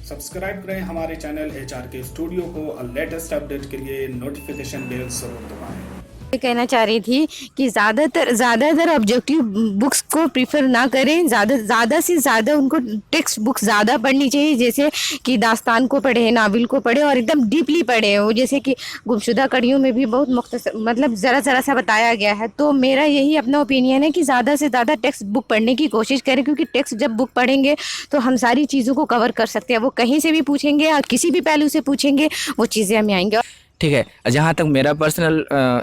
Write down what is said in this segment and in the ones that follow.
Subscribe करें हमारे channel HR के स्टूडियो को और लेटेस्ट अपडेट के लिए नोटिफिकेशन बेल जरूर दबाएं। ये कहना चाह रही थी कि ज़्यादातर ऑब्जेक्टिव बुक्स को प्रीफर ना करें। ज़्यादा से ज़्यादा उनको टेक्स्ट बुक्स ज़्यादा पढ़नी चाहिए, जैसे कि दास्तान को पढ़े, नावल को पढ़े और एकदम डीपली पढ़े। वो जैसे कि गुमशुदा कड़ियों में भी बहुत मुख्तसर मतलब ज़रा सा बताया गया है। तो मेरा यही अपना ओपिनियन है कि ज़्यादा से ज़्यादा टेक्स्ट बुक पढ़ने की कोशिश करें, क्योंकि टेक्स्ट जब बुक पढ़ेंगे तो हम सारी चीज़ों को कवर कर सकते हैं। वो कहीं से भी पूछेंगे या किसी भी पहलू से पूछेंगे, वो चीज़ें हमें आएंगी। ठीक है। जहाँ तक मेरा पर्सनल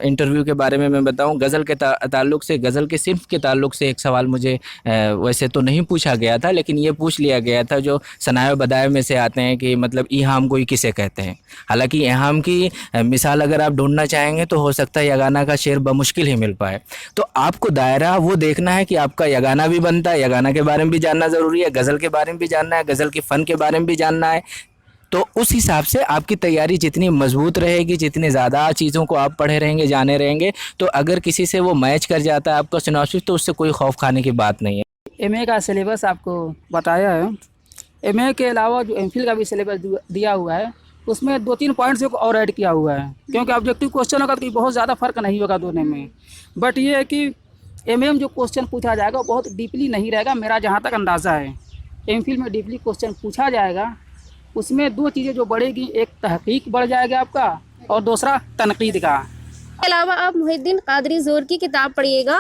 इंटरव्यू के बारे में मैं बताऊं, गज़ल के ताल्लुक़ से, गज़ल के सिर्फ के ताल्लुक़ से एक सवाल मुझे वैसे तो नहीं पूछा गया था, लेकिन ये पूछ लिया गया था जो सनाए बदाए में से आते हैं कि मतलब इहाम कोई किसे कहते हैं। हालांकि इहाम की मिसाल अगर आप ढूंढना चाहेंगे तो हो सकता है यगाना का शेर बमुश्किल ही मिल पाए। तो आपको दायरा वो देखना है कि आपका यगाना भी बनता है, यगाना के बारे में भी जानना ज़रूरी है, गज़ल के बारे में भी जानना है, गज़ल के फ़न के बारे में भी जानना है। तो उस हिसाब से आपकी तैयारी जितनी मजबूत रहेगी, जितनी ज़्यादा चीज़ों को आप पढ़े रहेंगे, जाने रहेंगे, तो अगर किसी से वो मैच कर जाता है आपका सिनॉप्सिस, तो उससे कोई खौफ खाने की बात नहीं है। एमए का सिलेबस आपको बताया है। एमए के अलावा जो एमफिल का भी सिलेबस दिया हुआ है, उसमें 2-3 पॉइंट्स को और ऐड किया हुआ है, क्योंकि ऑब्जेक्टिव क्वेश्चन होगा तो बहुत ज़्यादा फर्क नहीं होगा दोनों में। बट ये है कि एमए में जो क्वेश्चन पूछा जाएगा वो बहुत डीपली नहीं रहेगा, मेरा जहाँ तक अंदाज़ा है। एमफिल में डीपली क्वेश्चन पूछा जाएगा, उसमें 2 चीज़ें जो बढ़ेगी, एक तहकीक बढ़ जाएगा आपका और दूसरा तनकीद का। के अलावा आप मुहिद्दीन कादरी ज़ोर की किताब पढ़िएगा,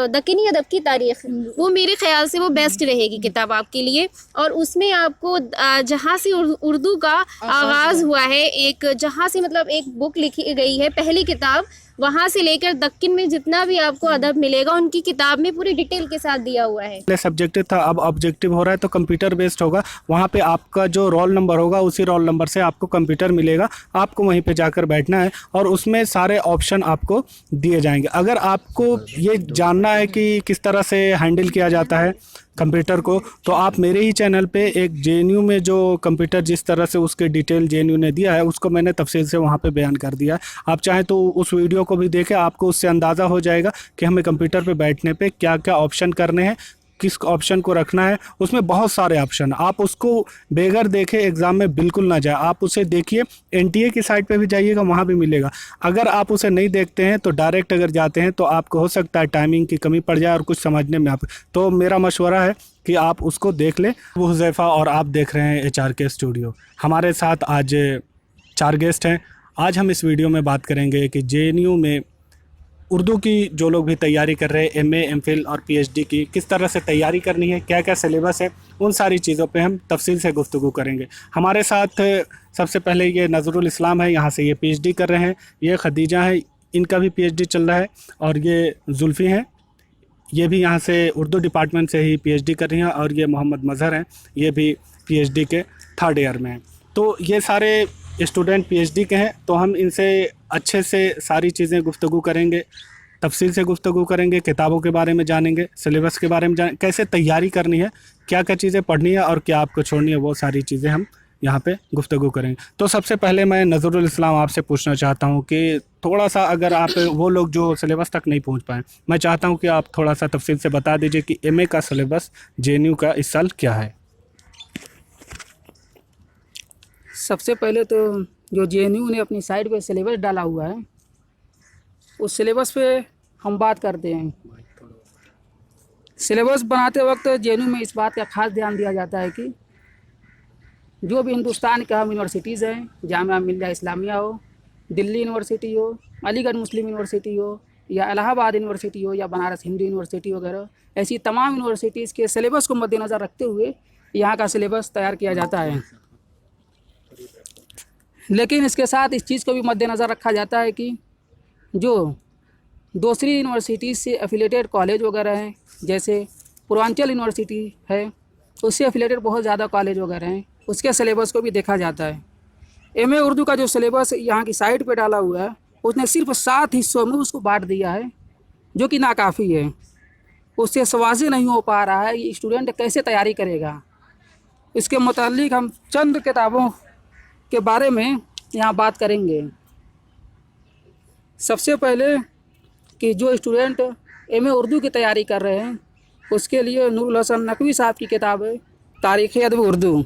दक्कनी अदब की तारीख़। वो मेरे ख्याल से वो बेस्ट रहेगी किताब आपके लिए। और उसमें आपको जहाँ से उर्दू का आगाज़ हुआ है, एक जहाँ से मतलब एक बुक लिखी गई है पहली किताब, वहाँ से लेकर दक्कन में जितना भी आपको अदब मिलेगा उनकी किताब में पूरी डिटेल के साथ दिया हुआ है। पहले सब्जेक्टिव था, अब ऑब्जेक्टिव हो रहा है, तो कंप्यूटर बेस्ड होगा। वहाँ पे आपका जो रोल नंबर होगा उसी रोल नंबर से आपको कंप्यूटर मिलेगा, आपको वहीं पे जाकर बैठना है और उसमें सारे ऑप्शन आपको दिए जाएंगे। अगर आपको ये जानना है कि किस तरह से हैंडल किया जाता है कंप्यूटर को, तो आप मेरे ही चैनल पे एक JNU में जो कंप्यूटर जिस तरह से उसके डिटेल JNU ने दिया है, उसको मैंने तफसील से वहाँ पे बयान कर दिया है। आप चाहें तो उस वीडियो को भी देखें, आपको उससे अंदाज़ा हो जाएगा कि हमें कंप्यूटर पे बैठने पे क्या क्या ऑप्शन करने हैं, किस ऑप्शन को रखना है। उसमें बहुत सारे ऑप्शन, आप उसको बेगर देखे एग्ज़ाम में बिल्कुल ना जाए, आप उसे देखिए। NTA की साइट पे भी जाइएगा, वहाँ भी मिलेगा। अगर आप उसे नहीं देखते हैं तो डायरेक्ट अगर जाते हैं तो आपको हो सकता है टाइमिंग की कमी पड़ जाए और कुछ समझने में तो मेरा मशवरा है कि आप उसको देख लें। वो हुज़ैफ़ा और आप देख रहे हैं HR के स्टूडियो। हमारे साथ आज 4 गेस्ट हैं। आज हम इस वीडियो में बात करेंगे कि JNU में उर्दू की जो लोग भी तैयारी कर रहे हैं, MA MPhil और PhD की, किस तरह से तैयारी करनी है, क्या क्या सिलेबस है, उन सारी चीज़ों पे हम तफसील से गुफ्तगू करेंगे। हमारे साथ सबसे पहले ये नज़रुल इस्लाम है, यहाँ से ये PhD कर रहे हैं। ये खदीजा है, इनका भी PhD चल रहा है। और ये जुल्फ़ी हैं, ये भी यहाँ से उर्दू डिपार्टमेंट से ही PhD कर रही हैं। और ये मोहम्मद मज़हर हैं, ये भी PhD के 3rd ईयर में हैं। तो ये सारे स्टूडेंट PhD के हैं, तो हम इनसे अच्छे से सारी चीज़ें गुफ्तगू करेंगे, तफसील से गुफ्तगू करेंगे, किताबों के बारे में जानेंगे, सिलेबस के बारे में जानेंगे, कैसे तैयारी करनी है, क्या क्या चीज़ें पढ़नी है और क्या आपको छोड़नी है, वो सारी चीज़ें हम यहाँ पे गुफ्तगू करेंगे। तो सबसे पहले मैं नज़रुल इस्लाम आपसे पूछना चाहता हूँ कि थोड़ा सा, अगर आप वो लोग जो सिलेबस तक नहीं पहुँच पाए, मैं चाहता हूँ कि आप थोड़ा सा तफसील से बता दीजिए कि MA का सिलेबस JNU का इस साल क्या है। सबसे पहले तो जो JNU ने अपनी साइट पे सिलेबस डाला हुआ है, उस सिलेबस पे हम बात करते हैं। सिलेबस बनाते वक्त JNU में इस बात का खास ध्यान दिया जाता है कि जो भी हिंदुस्तान का यूनिवर्सिटीज़ हैं, जामिया मिल्लिया इस्लामिया हो, दिल्ली यूनिवर्सिटी हो, अलीगढ़ मुस्लिम यूनिवर्सिटी हो, या इलाहाबाद यूनिवर्सिटी हो, या बनारस हिंदू यूनिवर्सिटी वगैरह, ऐसी तमाम यूनिवर्सिटीज़ के सिलेबस को मद्देनज़र रखते हुए यहाँ का सिलेबस तैयार किया जाता है। लेकिन इसके साथ इस चीज़ को भी मद्देनज़र रखा जाता है कि जो दूसरी यूनिवर्सिटीज़ से एफिलेटेड कॉलेज वगैरह हैं, जैसे पूर्वांचल यूनिवर्सिटी है, उससे एफिलेटेड बहुत ज़्यादा कॉलेज वगैरह हैं, उसके सिलेबस को भी देखा जाता है। MA उर्दू का जो सिलेबस यहाँ की साइट पे डाला हुआ है, उसने सिर्फ 7 हिस्सों में उसको बांट दिया है, जो कि नाकाफ़ी है। उससे वाज़ेह नहीं हो पा रहा है कि स्टूडेंट कैसे तैयारी करेगा। इसके मुताल्लिक हम चंद किताबों के बारे में यहाँ बात करेंगे। सबसे पहले कि जो स्टूडेंट MA उर्दू की तैयारी कर रहे हैं, उसके लिए नूरुल हसन नकवी साहब की किताब है तारीख़ अदब उर्दू।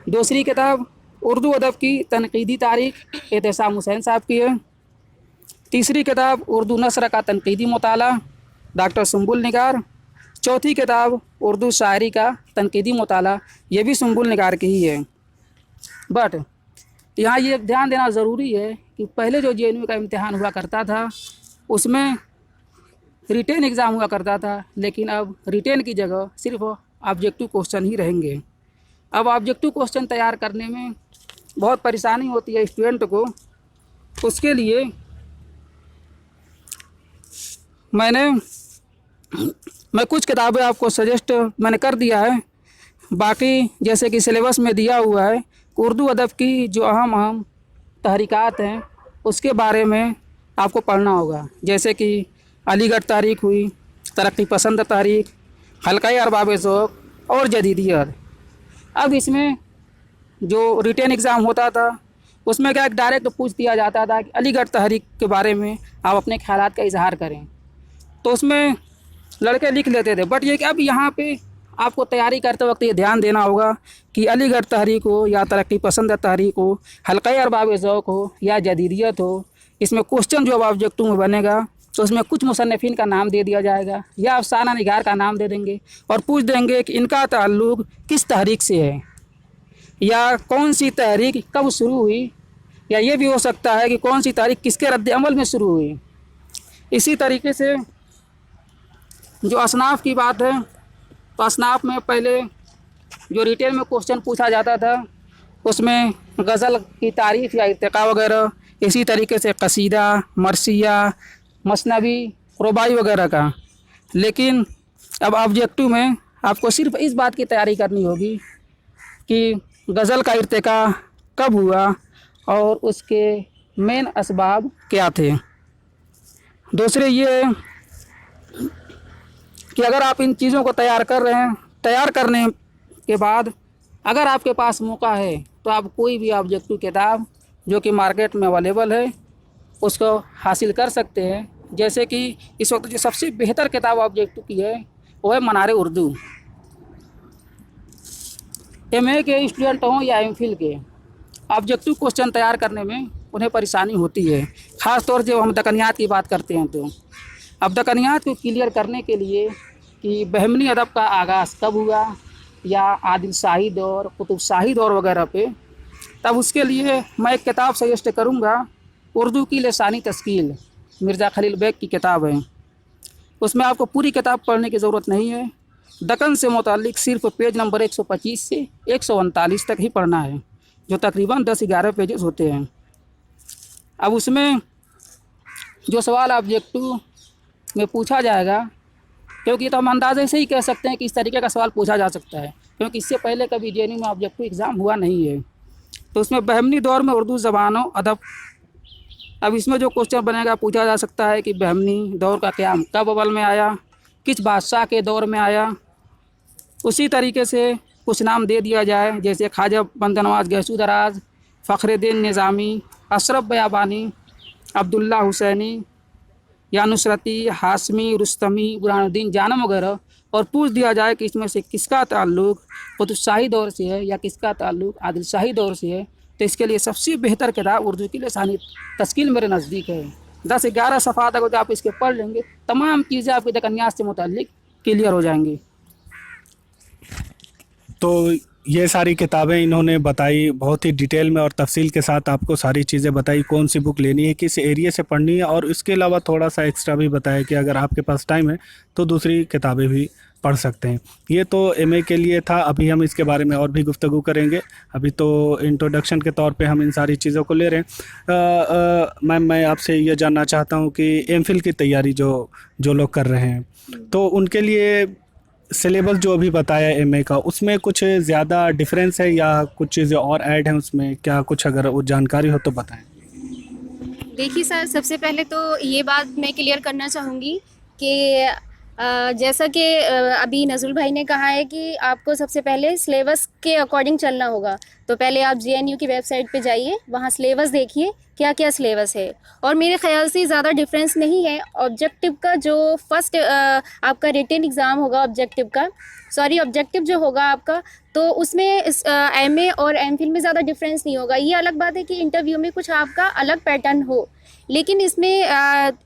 दूसरी किताब उर्दू अदब की तनकीदी तारीख एहतसाम हुसैन साहब की है। तीसरी किताब उर्दू नस्र का तनकीदी मुताला डॉक्टर सुंबुल निगार। चौथी किताब उर्दू शायरी का तनकीदी मुताला, ये भी सुंबुल निगार की ही है। बट यहाँ ये ध्यान देना ज़रूरी है कि पहले जो JNU का इम्तिहान हुआ करता था उसमें रिटेन एग्ज़ाम हुआ करता था, लेकिन अब रिटेन की जगह सिर्फ ऑब्जेक्टिव क्वेश्चन ही रहेंगे। अब ऑब्जेक्टिव क्वेश्चन तैयार करने में बहुत परेशानी होती है स्टूडेंट को। उसके लिए मैं कुछ किताबें आपको सजेस्ट मैंने कर दिया है। बाकी जैसे कि सिलेबस में दिया हुआ है, उर्दू अदब की जो अहम तहरीकात हैं उसके बारे में आपको पढ़ना होगा। जैसे कि अलीगढ़ तारीख हुई, तरक्की पसंद तारीख, हल्का अरबाब ज़ौक़ और जदीदियत। अब इसमें जो रिटेन एग्ज़ाम होता था उसमें क्या डायरेक्ट पूछ दिया जाता था कि अलीगढ़ तहरीक के बारे में आप अपने ख्यालात का इजहार करें, तो उसमें लड़के लिख लेते थे। बट ये कि अब यहाँ पे आपको तैयारी करते वक्त ये ध्यान देना होगा कि अलीगढ़ तहरीक हो या तरक्की पसंद तहरीक हो, हल्का अरबाब ज़ौक़ हो या जदीदियत हो, इसमें क्वेश्चन जो अब ऑब्जेक्टिव में बनेगा तो उसमें कुछ मुसन्निफ़ीन का नाम दे दिया जाएगा या अफसाना निगार का नाम दे देंगे और पूछ देंगे कि इनका ताल्लुक़ किस तहरीक से है या कौन सी तहरीक कब शुरू हुई, या ये भी हो सकता है कि कौन सी तारीख किसके रद्द अमल में शुरू हुई। इसी तरीके से जो असनाफ़ की बात है, तो असनाफ़ में पहले जो रिटेन में क्वेश्चन पूछा जाता था उसमें गज़ल की तारीफ़ या इर्तिक़ा वगैरह, इसी तरीके से कसीदा, मरसिया, मसनवी, रुबाई वगैरह का। लेकिन अब ऑब्जेक्टिव में आपको सिर्फ इस बात की तैयारी करनी होगी कि गज़ल का इर्तिक़ा कब हुआ और उसके मेन असबाब क्या थे। दूसरे ये कि अगर आप इन चीज़ों को तैयार कर रहे हैं, तैयार करने के बाद अगर आपके पास मौका है तो आप कोई भी ऑब्जेक्टिव किताब जो कि मार्केट में अवेलेबल है उसको हासिल कर सकते हैं। जैसे कि इस वक्त जो सबसे बेहतर किताब ऑब्जेक्टिव की है वो है मनारे उर्दू। MA के स्टूडेंट हों या MPhil के, ऑब्जेक्टिव क्वेश्चन तैयार करने में उन्हें परेशानी होती है, ख़ास तौर से जब हम दकनियात की बात करते हैं। तो अब दकनियात को क्लियर करने के लिए कि बहमनी अदब का आगाज़ कब हुआ या आदिल शाही दौर, कुतुब शाही दौर वगैरह पे, तब उसके लिए मैं एक किताब सजेस्ट करूँगा, उर्दू की लिसानी तस्कील, मिर्ज़ा खलील बेग की किताब है। उसमें आपको पूरी किताब पढ़ने की ज़रूरत नहीं है, दक्कन से मुताल्लिक़ सिर्फ पेज नंबर 125 से 139 तक ही पढ़ना है, जो तकरीबन 10-11 पेजेस होते हैं। अब उसमें जो सवाल ऑब्जेक्टिव में पूछा जाएगा, क्योंकि तो हम अंदाज़े से ही कह सकते हैं कि इस तरीके का सवाल पूछा जा सकता है, क्योंकि इससे पहले कभी JNU में ऑब्जेक्टिव एग्ज़ाम हुआ नहीं है। तो उसमें बहमनी दौर में उर्दू ज़बानों अदब, अब इसमें जो क्वेश्चन बनेगा पूछा जा सकता है कि बहमनी दौर का क़याम कब अमल में आया, किस बादशाह के दौर में आया। उसी तरीके से कुछ नाम दे दिया जाए, जैसे ख्वाजा बंदा नवाज़ गैसू दराज, फ़खरुद्दीन निज़ामी, अशरफ बयाबानी, अब्दुल्ला हुसैनी या नुसरती, हाशमी, रुस्तमी, बुरहानुद्दीन जानम वगैरह, और पूछ दिया जाए कि इसमें से किसका ताल्लुक़ कुतुब शाही दौर से है या किसका ताल्लुक़ आदिल शाही दौर से है। तो इसके लिए सबसे बेहतर किताब उर्दू की लिसानी तस्कील मेरे नज़दीक है। 10-11 सफ़ा तक आप इसके पढ़ लेंगे, तमाम चीज़ें आपकी दकनियात से मुताल्लिक़ क्लियर हो जाएंगी। तो ये सारी किताबें इन्होंने बताई, बहुत ही डिटेल में और तफसील के साथ आपको सारी चीज़ें बताई, कौन सी बुक लेनी है, किस एरिया से पढ़नी है, और इसके अलावा थोड़ा सा एक्स्ट्रा भी बताया कि अगर आपके पास टाइम है तो दूसरी किताबें भी पढ़ सकते हैं। ये तो MA के लिए था। अभी हम इसके बारे में और भी गुफ्तगू करेंगे। अभी तो इंट्रोडक्शन के तौर पे हम इन सारी चीज़ों को ले रहे हैं। मैम, मैं आपसे ये जानना चाहता हूँ कि MPhil की तैयारी जो लोग कर रहे हैं, तो उनके लिए सिलेबस जो अभी बताया MA का, उसमें कुछ ज़्यादा डिफरेंस है या कुछ चीज़ें और ऐड हैं उसमें, क्या कुछ अगर वो जानकारी हो तो बताएं। देखिए सर, सबसे पहले तो ये बात मैं क्लियर करना चाहूँगी कि जैसा कि अभी नज़रुल भाई ने कहा है कि आपको सबसे पहले सिलेबस के अकॉर्डिंग चलना होगा। तो पहले आप JNU की वेबसाइट पे जाइए, वहाँ सिलेबस देखिए क्या क्या सिलेबस है। और मेरे ख्याल से ज़्यादा डिफरेंस नहीं है। ऑब्जेक्टिव का जो फर्स्ट आपका रिटन एग्ज़ाम होगा ऑब्जेक्टिव जो होगा आपका, तो उसमें MA और MPhil में ज़्यादा डिफरेंस नहीं होगा। ये अलग बात है कि इंटरव्यू में कुछ आपका अलग पैटर्न हो, लेकिन इसमें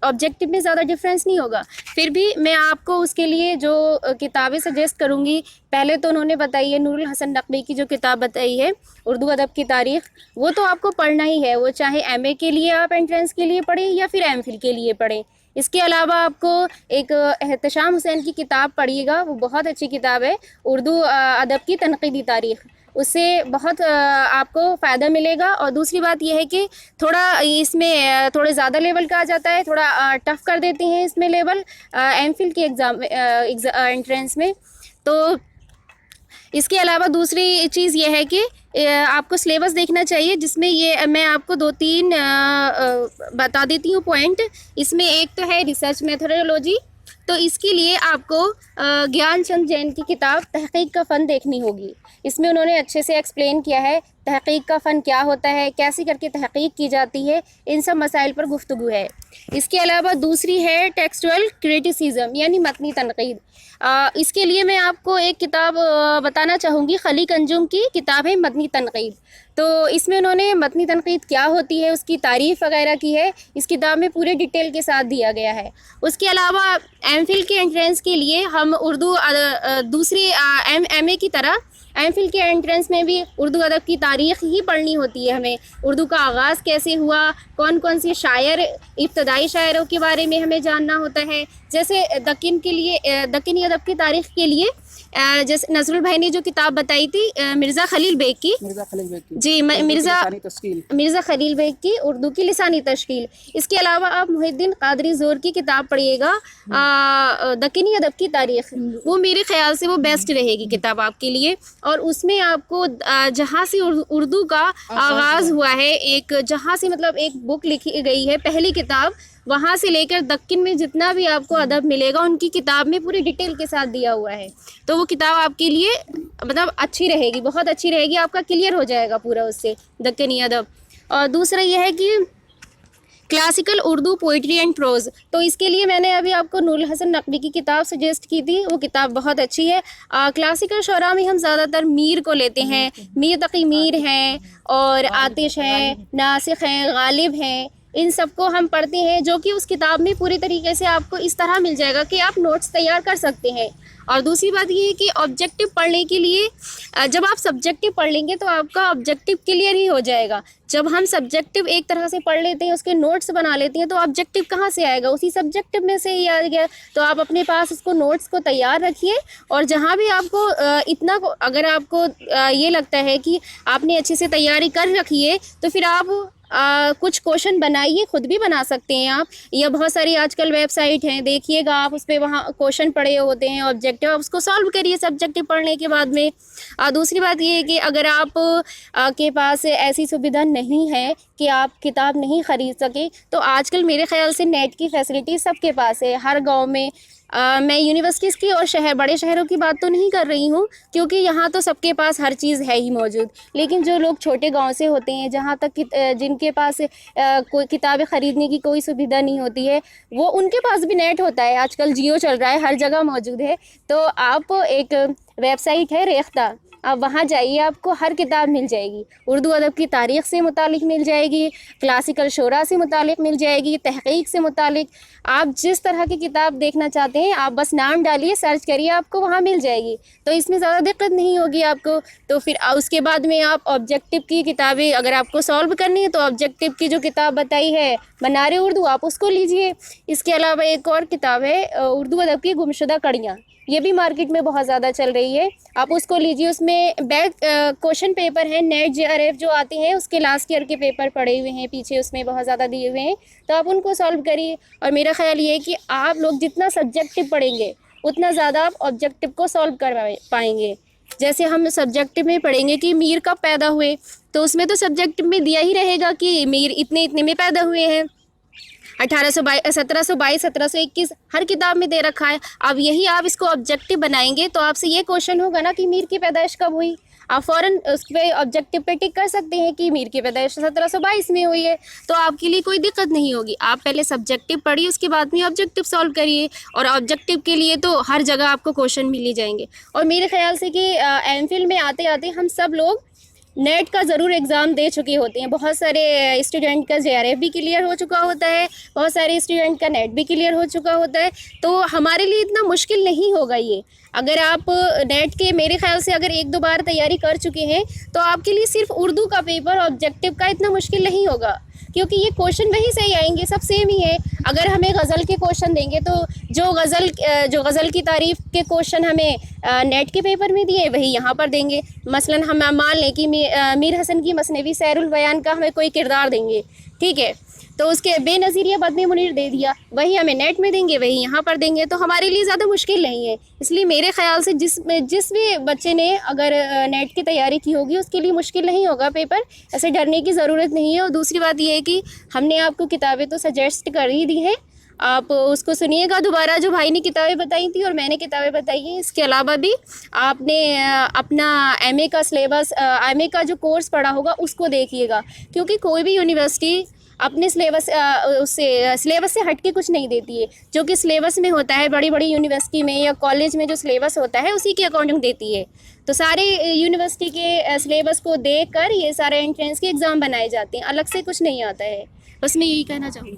ऑब्जेक्टिव में ज़्यादा डिफरेंस नहीं होगा। फिर भी मैं आपको उसके लिए जो किताबें सजेस्ट करूँगी, पहले तो उन्होंने बताई है नूरुल हसन नकवी की जो किताब बताई है उर्दू अदब की तारीख़, वो तो आपको पढ़ना ही है। वो चाहे MA के लिए आप एंट्रेंस के लिए पढ़ें या फिर MPhil के लिए पढ़ें। इसके अलावा आपको एक एहतशाम हुसैन की किताब पढ़िएगा, वो बहुत अच्छी किताब है, उर्दू अदब की तनक़ीदी तारीख़। उससे बहुत आपको फ़ायदा मिलेगा। और दूसरी बात यह है कि थोड़ा इसमें थोड़े ज़्यादा लेवल का आ जाता है, थोड़ा टफ़ कर देते हैं इसमें लेवल MPhil के एग्ज़ाम एंट्रेंस में। तो इसके अलावा दूसरी चीज़ ये है कि आपको सिलेबस देखना चाहिए, जिसमें ये मैं आपको 2-3 बता देती हूँ पॉइंट। इसमें एक तो है रिसर्च मेथोडोलॉजी, तो इसके लिए आपको ज्ञानचंद जैन की किताब तहक़ीक़ का फ़न देखनी होगी। इसमें उन्होंने अच्छे से एक्सप्लेन किया है तहक़ीक़ का फ़न क्या होता है, कैसे करके तहक़ीक़ की जाती है, इन सब मसाइल पर गुफ्तगू है। इसके अलावा दूसरी है टेक्सचुअल क्रिटिसिज्म यानी मतनी तनक़ीद। इसके लिए मैं आपको एक किताब बताना चाहूँगी, खलीक अंजुम की किताब है मतनी तनक़ीद। तो इसमें उन्होंने मतनी तनक़ीद क्या होती है, उसकी तारीफ़ वगैरह की है, इस किताब में पूरे डिटेल के साथ दिया गया है। उसके अलावा MPhil के एंट्रेंस के लिए हम उर्दू दूसरी MA की तरह MPhil के एंट्रेंस में भी उर्दू अदब की तारीख़ ही पढ़नी होती है। हमें उर्दू का आगाज़ कैसे हुआ, कौन कौन से शायर, इब्तदाई शायरों के बारे में हमें जानना होता है। जैसे दक्कनी अदब की तारीख़ के लिए जैसे नज़रुल भाई ने जो किताब बताई थी मिर्ज़ा खलील बेग की जी, मिर्ज़ा खलील बेग की उर्दू की लिसानी तश्कील। इसके अलावा आप मुहिद्दीन कादरी ज़ोर की किताब पढ़िएगा दक्कनी अदब की तारीख़, वो मेरे ख़्याल से वो बेस्ट रहेगी किताब आपके लिए। और उसमें आपको जहाँ से उर्दू का आगाज़ हुआ है, एक जहाँ से मतलब एक बुक लिखी गई है पहली किताब, वहाँ से लेकर दक्कन में जितना भी आपको अदब मिलेगा उनकी किताब में पूरी डिटेल के साथ दिया हुआ है। तो वो किताब आपके लिए मतलब अच्छी रहेगी, बहुत अच्छी रहेगी, आपका क्लियर हो जाएगा पूरा उससे दक्कनी अदब। और दूसरा ये है कि classical Urdu poetry and pros, तो इसके लिए मैंने अभी आपको नूरुल हसन नकवी की किताब सजेस्ट की थी, वो किताब बहुत अच्छी है। क्लासिकल शुरा में हम ज़्यादातर मीर को लेते हैं, मीर तकी मीर हैं और आतिश हैं, नासिख हैं, गालिब हैं, इन सबको हम पढ़ते हैं, जो कि उस किताब में पूरी तरीके से आपको इस तरह मिल जाएगा कि आप नोट्स तैयार कर सकते हैं। और दूसरी बात ये है कि ऑब्जेक्टिव पढ़ने के लिए जब आप सब्जेक्टिव पढ़ लेंगे तो आपका ऑब्जेक्टिव क्लियर ही हो जाएगा। जब हम सब्जेक्टिव एक तरह से पढ़ लेते हैं, उसके नोट्स बना लेते हैं, तो ऑब्जेक्टिव कहाँ से आएगा, उसी सब्जेक्टिव में से ही आ गया। तो आप अपने पास उसको नोट्स को तैयार रखिए, और जहाँ भी आपको अगर आपको ये लगता है कि आपने अच्छे से तैयारी कर रखी है, तो फिर आप कुछ क्वेश्चन बनाइए, खुद भी बना सकते हैं आप, या बहुत सारी आजकल वेबसाइट हैं, देखिएगा आप, उस पर वहाँ क्वेश्चन पड़े होते हैं ऑब्जेक्टिव, आप उसको सॉल्व करिए सब्जेक्टिव पढ़ने के बाद में। दूसरी बात ये है कि अगर आप के पास ऐसी सुविधा नहीं है कि आप किताब नहीं ख़रीद सके, तो आजकल मेरे ख़्याल से नेट की फैसिलिटी सबके पास है, हर गाँव में। मैं यूनिवर्सिटीज़ की और बड़े शहरों की बात तो नहीं कर रही हूँ, क्योंकि यहाँ तो सबके पास हर चीज़ है ही मौजूद, लेकिन जो लोग छोटे गांव से होते हैं, जहाँ तक जिनके पास कोई किताबें ख़रीदने की कोई सुविधा नहीं होती है, वो उनके पास भी नेट होता है। आजकल जियो चल रहा है, हर जगह मौजूद है। तो आप एक वेबसाइट है रेख्ता, आप वहाँ जाइए, आपको हर किताब मिल जाएगी। उर्दू अदब की तारीख़ से मुतालिक मिल जाएगी, क्लासिकल शोरा से मुतालिक मिल जाएगी, तहक़ीक़ से मुतालिक, आप जिस तरह की किताब देखना चाहते हैं आप बस नाम डालिए, सर्च करिए, आपको वहाँ मिल जाएगी। तो इसमें ज़्यादा दिक्कत नहीं होगी आपको। तो फिर उसके बाद में आप ऑब्जेक्टिव की किताबें अगर आपको सॉल्व करनी है, तो ऑब्जेक्टिव की जो किताब बताई है मनारे उर्दू, आप उसको लीजिए। इसके अलावा एक और किताब है उर्दू अदब की गुमशुदा कड़ियाँ, ये भी मार्केट में बहुत ज़्यादा चल रही है, आप उसको लीजिए। उसमें बैक क्वेश्चन पेपर है, नेट JRF जो आते हैं उसके लास्ट ईयर के पेपर पड़े हुए हैं पीछे, उसमें बहुत ज़्यादा दिए हुए हैं, तो आप उनको सॉल्व करिए। और मेरा ख्याल ये है कि आप लोग जितना सब्जेक्टिव पढ़ेंगे उतना ज़्यादा आप ऑब्जेक्टिव को सॉल्व कर पाएंगे। जैसे हम सब्जेक्टिव में पढ़ेंगे कि मीर कब पैदा हुए, तो उसमें तो सब्जेक्टिव में दिया ही रहेगा कि मीर इतने इतने में पैदा हुए हैं, 1722, 1721 हर किताब में दे रखा है। अब यही आप इसको ऑब्जेक्टिव बनाएंगे तो आपसे ये क्वेश्चन होगा ना कि मीर की पैदाइश कब हुई। आप फ़ौरन उस पे ऑब्जेक्टिव पे टिक कर सकते हैं कि मीर की पैदाइश 1722 में हुई है, तो आपके लिए कोई दिक्कत नहीं होगी। आप पहले सब्जेक्टिव पढ़िए, उसके बाद में ऑब्जेक्टिव सॉल्व करिए, और ऑब्जेक्टिव के लिए तो हर जगह आपको क्वेश्चन मिल ही जाएंगे। और मेरे ख्याल से कि एमफिल में आते आते हम सब लोग नेट का ज़रूर एग्ज़ाम दे चुके होते हैं। बहुत सारे स्टूडेंट का JRF भी क्लियर हो चुका होता है, बहुत सारे स्टूडेंट का नेट भी क्लियर हो चुका होता है, तो हमारे लिए इतना मुश्किल नहीं होगा ये। अगर आप नेट के मेरे ख्याल से अगर 1-2 बार तैयारी कर चुके हैं तो आपके लिए सिर्फ उर्दू का पेपर ऑब्जेक्टिव का इतना मुश्किल नहीं होगा, क्योंकि ये क्वेश्चन वही सही आएंगे, सब सेम ही है। अगर हमें गज़ल के क्वेश्चन देंगे तो जो गज़ल की तारीफ़ के क्वेश्चन हमें नेट के पेपर में दिए वही यहाँ पर देंगे। मसलन हम मान लें कि मीर हसन की मसनवी सैरुल बयान का हमें कोई किरदार देंगे, ठीक है, तो उसके बेनज़ीर या बदनी मुनीर दे दिया, वही हमें नेट में देंगे, वही यहाँ पर देंगे, तो हमारे लिए ज़्यादा मुश्किल नहीं है। इसलिए मेरे ख्याल से जिस भी बच्चे ने अगर नेट की तैयारी की होगी उसके लिए मुश्किल नहीं होगा पेपर, ऐसे डरने की ज़रूरत नहीं है। और दूसरी बात ये है कि हमने आपको किताबें तो सजेस्ट कर ही दी हैं, आप उसको सुनिएगा दोबारा, जो भाई ने किताबें बताई थी और मैंने किताबें बताई हैं। इसके अलावा भी आपने अपना MA का सिलेबस, MA का जो कोर्स पढ़ा होगा उसको देखिएगा, क्योंकि कोई भी यूनिवर्सिटी अपने सिलेबस से हट के कुछ नहीं देती है। जो कि सिलेबस में होता है बड़ी बड़ी यूनिवर्सिटी में या कॉलेज में जो सिलेबस होता है उसी के अकॉर्डिंग देती है। तो सारे यूनिवर्सिटी के सिलेबस को देख कर ये सारे एंट्रेंस के एग्ज़ाम बनाए जाते हैं, अलग से कुछ नहीं आता है। बस मैं यही कहना चाहूँगी।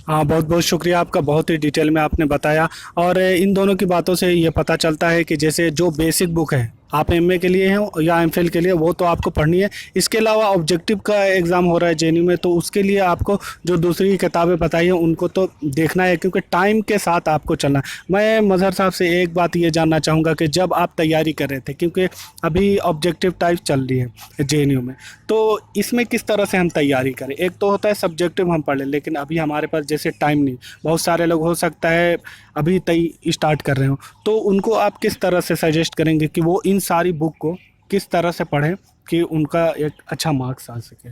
हाँ, बहुत बहुत शुक्रिया आपका, बहुत ही डिटेल में आपने बताया। और इन दोनों की बातों से ये पता चलता है कि जैसे जो बेसिक बुक है आप MA के लिए हैं या MPhil के लिए, वो तो आपको पढ़नी है। इसके अलावा ऑब्जेक्टिव का एग्ज़ाम हो रहा है JNU में, तो उसके लिए आपको जो दूसरी किताबें बताई हैं उनको तो देखना है, क्योंकि टाइम के साथ आपको चलना है। मैं मज़हर साहब से एक बात ये जानना चाहूँगा कि जब आप तैयारी कर रहे थे, क्योंकि अभी ऑब्जेक्टिव टाइप चल रही है JNU में, तो इसमें किस तरह से हम तैयारी करें? एक तो होता है सब्जेक्टिव हम पढ़ लें, लेकिन अभी हमारे पास जैसे टाइम नहीं, बहुत सारे लोग हो सकता है अभी स्टार्ट कर रहे हो, तो उनको आप किस तरह से सजेस्ट करेंगे कि वो इन सारी बुक को किस तरह से पढ़ें कि उनका एक अच्छा मार्क्स आ सके?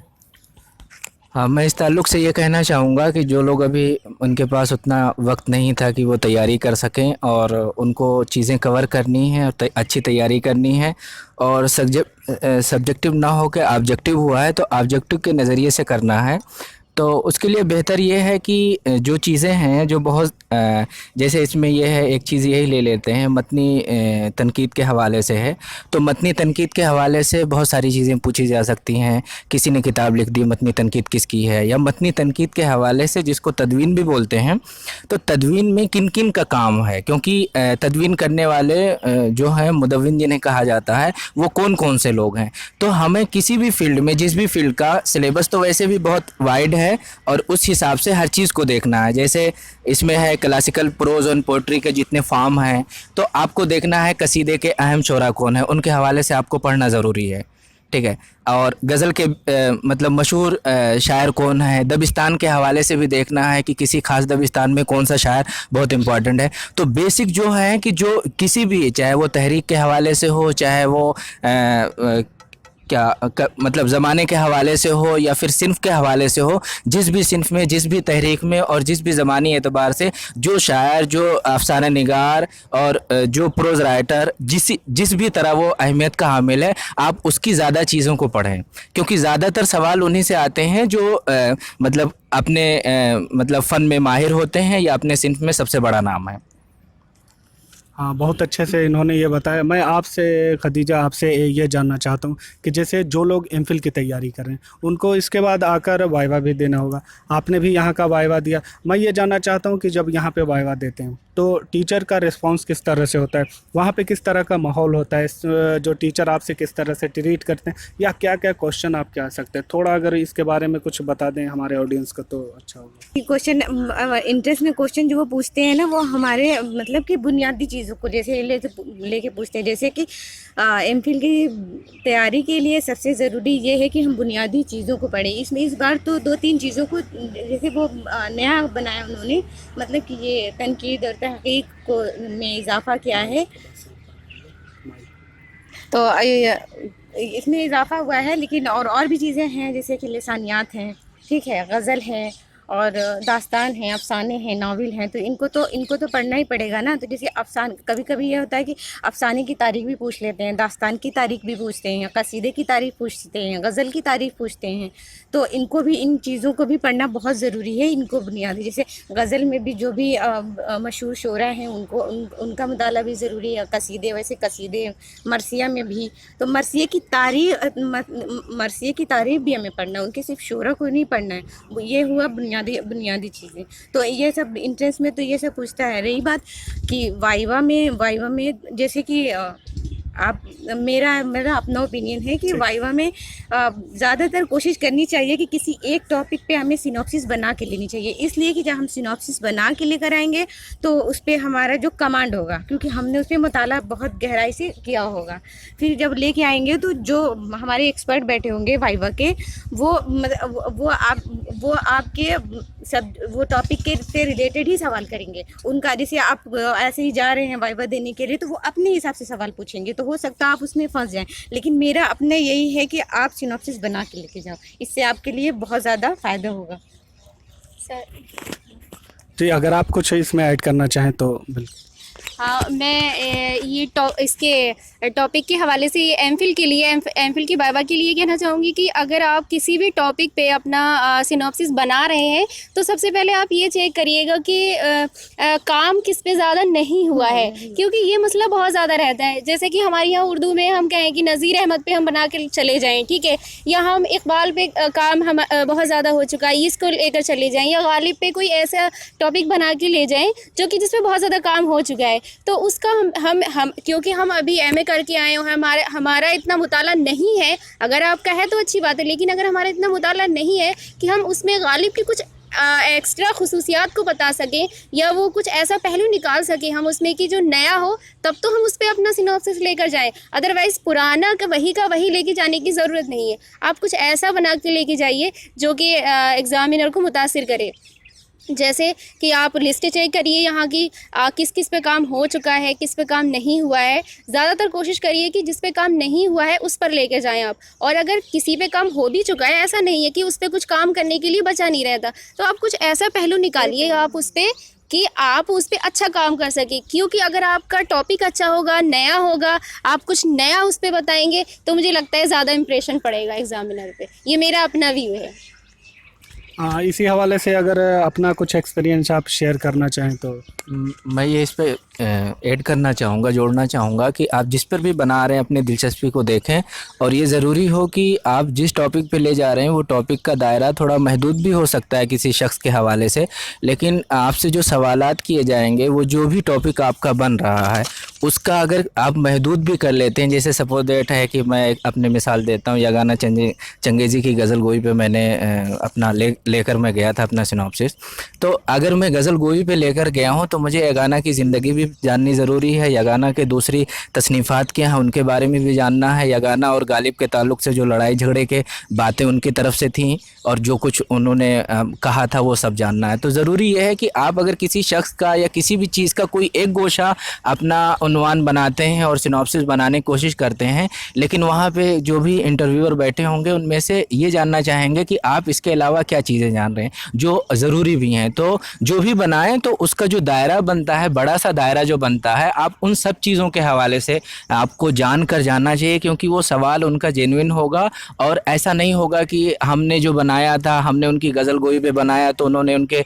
हाँ, मैं इस ताल्लुक़ से ये कहना चाहूँगा कि जो लोग अभी उनके पास उतना वक्त नहीं था कि वो तैयारी कर सकें और उनको चीज़ें कवर करनी है और अच्छी तैयारी करनी है, और सब्जेक्टिव ना हो के ऑब्जेक्टिव हुआ है तो ऑब्जेक्टिव के नज़रिए से करना है, तो उसके लिए बेहतर ये है कि जो चीज़ें हैं जो बहुत जैसे इसमें ये है, एक चीज़ यही ले लेते हैं, मतनी तनकीद के हवाले से है, तो मतनी तनकीद के हवाले से बहुत सारी चीज़ें पूछी जा सकती हैं। किसी ने किताब लिख दी, मतनी तनकीद किसकी है, या मतनी तनकीद के हवाले से जिसको तदवीन भी बोलते हैं, तो तदवीन में किन किन का काम है, क्योंकि तदवीन करने वाले जो हैं मुदव्विन जिन्हें कहा जाता है, वो कौन कौन से लोग हैं। तो हमें किसी भी फील्ड में, जिस भी फील्ड का सिलेबस तो वैसे भी बहुत वाइड है और उस हिसाब से हर चीज़ को देखना है। जैसे इसमें है क्लासिकल प्रोज और पोइट्री के जितने फॉर्म हैं, तो आपको देखना है कसीदे के अहम शोरा कौन है, उनके हवाले से आपको पढ़ना ज़रूरी है, ठीक है। और गज़ल के मतलब मशहूर शायर कौन है, दबिस्तान के हवाले से भी देखना है कि किसी ख़ास दबिस्तान में कौन सा शायर बहुत इम्पॉर्टेंट है। तो बेसिक जो है कि जो किसी भी, चाहे वो तहरीक के हवाले से हो, चाहे वो मतलब ज़माने के हवाले से हो या फिर सिन्फ के हवाले से हो, जिस भी सिन्फ में, जिस भी तहरीक में और जिस भी ज़मानी एतबार से जो शायर, जो अफसाना निगार और जो प्रोज़ राइटर जिस भी तरह वो अहमियत का हामिल है, आप उसकी ज़्यादा चीज़ों को पढ़ें, क्योंकि ज़्यादातर सवाल उन्हीं से आते हैं जो मतलब अपने मतलब फ़न में माहिर होते हैं या अपने सिन्फ में सबसे बड़ा नाम है। हाँ, बहुत अच्छे से इन्होंने ये बताया। मैं आपसे खदीजा, आपसे ये जानना चाहता हूँ कि जैसे जो लोग MPhil की तैयारी कर रहे हैं उनको इसके बाद आकर वाइवा भी देना होगा, आपने भी यहाँ का वाइवा दिया। मैं ये जानना चाहता हूँ कि जब यहाँ पे वाइवा देते हैं तो टीचर का रिस्पांस किस तरह से होता है, वहाँ पे किस तरह का माहौल होता है, जो टीचर आपसे किस तरह से ट्रीट करते हैं, या क्या क्या क्वेश्चन आपके आ सकते हैं? थोड़ा अगर इसके बारे में कुछ बता दें हमारे ऑडियंस को तो अच्छा होगा। क्वेश्चन इंटरेस्ट में क्वेश्चन जो वो पूछते हैं ना, वो हमारे मतलब कि बुनियादी चीज़ों को जैसे लेके पूछते हैं। जैसे कि MPhil की तैयारी के लिए सबसे ज़रूरी ये है कि हम बुनियादी चीज़ों को पढ़ें। इसमें इस बार तो 2-3 चीज़ों को जैसे वो नया बनाया उन्होंने, मतलब कि ये तनकीद और तहकीक को में इजाफ़ा किया है, तो इसमें इजाफ़ा हुआ है। लेकिन और भी चीज़ें हैं जैसे कि लिसानियात हैं, ठीक है, गज़ल है, और दास्तान हैं, अफसाने हैं, नावल हैं, तो इनको तो पढ़ना ही पड़ेगा ना। तो जैसे कभी कभी ये होता है कि अफसाने की तारीख भी पूछ लेते हैं, दास्तान की तारीख भी पूछते हैं, कसीदे की तारीख पूछते हैं, गज़ल की तारीख पूछते हैं। तो इनको भी, इन चीज़ों को भी पढ़ना बहुत ज़रूरी है। इनको बुनियादी, जैसे गज़ल में भी जो भी मशहूर शोरा हैं उनका मुताला भी ज़रूरी है। कसीदे, वैसे कसीदे मरसिया में भी, तो मरसिया की तारीख भी हमें पढ़ना है, उनके सिर्फ शोरा को नहीं पढ़ना है। ये हुआ बुनियादी चीज़ें। तो ये सब इंट्रेंस में तो ये सब पूछता है। रही बात कि वाइवा में जैसे कि आप, मेरा अपना ओपिनियन है कि वाइवा में ज़्यादातर कोशिश करनी चाहिए कि किसी एक टॉपिक पे हमें सिनॉप्सिस बना के लेनी चाहिए। इसलिए कि जब हम सिनॉप्सिस बना के लेकर आएंगे तो उस पर हमारा जो कमांड होगा, क्योंकि हमने उस पर मुताला बहुत गहराई से किया होगा, फिर जब लेके आएंगे तो जो हमारे एक्सपर्ट बैठे होंगे वाइवा के, वो आपके सब वो टॉपिक के से रिलेटेड ही सवाल करेंगे। उनका, जैसे आप ऐसे ही जा रहे हैं वाइवा देने के लिए, तो वो अपने हिसाब से सवाल पूछेंगे, तो हो सकता है आप उसमें फंस जाएं। लेकिन मेरा अपना यही है कि आप सिनॉप्सिस बना के लेके जाओ, इससे आपके लिए बहुत ज़्यादा फ़ायदा होगा। सर, जी, अगर आप कुछ इसमें ऐड करना चाहें तो बिल्कुल। हाँ, मैं ये इसके टॉपिक के हवाले से एमफिल के लिए, एमफिल की वाइवा के लिए कहना चाहूँगी कि अगर आप किसी भी टॉपिक पे अपना सिनॉप्सिस बना रहे हैं तो सबसे पहले आप ये चेक करिएगा कि काम किस पे ज़्यादा नहीं हुआ है, क्योंकि ये मसला बहुत ज़्यादा रहता है। जैसे कि हमारे यहाँ उर्दू में हम कहें कि नज़ीर अहमद पे हम बना के चले जाएँ, ठीक है, या हम इकबाल पे काम हम बहुत ज़्यादा हो चुका है, इसको लेकर चले जाएँ, या गालिब पे कोई ऐसा टॉपिक बना के ले जाएँ जो कि जिसपे बहुत ज़्यादा काम हो चुका है। तो उसका हम क्योंकि हम अभी एमए करके आए हो, हमारा इतना मुताला नहीं है। अगर आपका है तो अच्छी बात है, लेकिन अगर हमारा इतना मुताला नहीं है कि हम उसमें गालिब की कुछ एक्स्ट्रा खुसूसियात को बता सकें या वो कुछ ऐसा पहलू निकाल सकें हम उसमें कि जो नया हो, तब तो हम उस पर अपना सिनॉप्सिस लेकर जाएं। अदरवाइज़ पुराना का वही लेके जाने की ज़रूरत नहीं है। आप कुछ ऐसा बना के लेके जाइए जो कि एग्ज़ामिनर को मुतासिर करे। जैसे कि आप लिस्ट चेक करिए यहाँ की, किस किस पे काम हो चुका है, किस पे काम नहीं हुआ है। ज़्यादातर कोशिश करिए कि जिस पे काम नहीं हुआ है उस पर लेके जाएं आप। और अगर किसी पे काम हो भी चुका है, ऐसा नहीं है कि उस पर कुछ काम करने के लिए बचा नहीं रहता, तो आप कुछ ऐसा पहलू निकालिए आप उस पर कि आप उस पर अच्छा काम कर सकें। क्योंकि अगर आपका टॉपिक अच्छा होगा, नया होगा, आप कुछ नया उस पर बताएंगे, तो मुझे लगता है ज़्यादा इंप्रेशन पड़ेगा एग्ज़ामिनर पे। ये मेरा अपना व्यू है। इसी हवाले से अगर अपना कुछ एक्सपीरियंस आप शेयर करना चाहें तो। मैं ये इस पे ऐड करना चाहूँगा, जोड़ना चाहूँगा कि आप जिस पर भी बना रहे हैं अपनी दिलचस्पी को देखें, और ये ज़रूरी हो कि आप जिस टॉपिक पे ले जा रहे हैं वो टॉपिक का दायरा थोड़ा महदूद भी हो सकता है किसी शख्स के हवाले से, लेकिन आपसे जो सवालात किए जाएंगे वो जो भी टॉपिक आपका बन रहा है उसका अगर आप महदूद भी कर लेते हैं, जैसे सपोज दैट है कि मैं अपने मिसाल देता हूँ, यगाना चंगेज़ी की गज़ल गोई पे मैंने अपना लेकर मैं गया था अपना सिनॉप्सिस। तो अगर मैं गज़ल गोई पे लेकर गया हूँ तो मुझे यगाना की ज़िंदगी भी जाननी ज़रूरी है, यगाना के दूसरी तसनीफ़ात क्या हैं उनके बारे में भी जानना है, यगाना और गालिब के ताल्लुक़ से जो लड़ाई झगड़े के बातें उनकी तरफ से थीं और जो कुछ उन्होंने कहा था वो सब जानना है। तो ज़रूरी यह है कि आप अगर किसी शख्स का या किसी भी चीज़ का कोई एक गोशा अपना उन्वान बनाते हैं और सिनॉप्सिस बनाने की कोशिश करते हैं, लेकिन वहाँ पे जो भी इंटरव्यूअर बैठे होंगे उनमें से ये जानना चाहेंगे कि आप इसके अलावा क्या चीज़ें जान रहे हैं जो ज़रूरी भी हैं। तो जो भी बनाएं तो उसका जो दायरा बनता है, बड़ा सा दायरा जो बनता है, आप उन सब चीज़ों के हवाले से आपको जान कर जानना चाहिए, क्योंकि वो सवाल उनका जेन्युइन होगा और ऐसा नहीं होगा कि हमने जो बनाया था, हमने उनकी गज़ल गोई पे बनाया तो उन्होंने उनके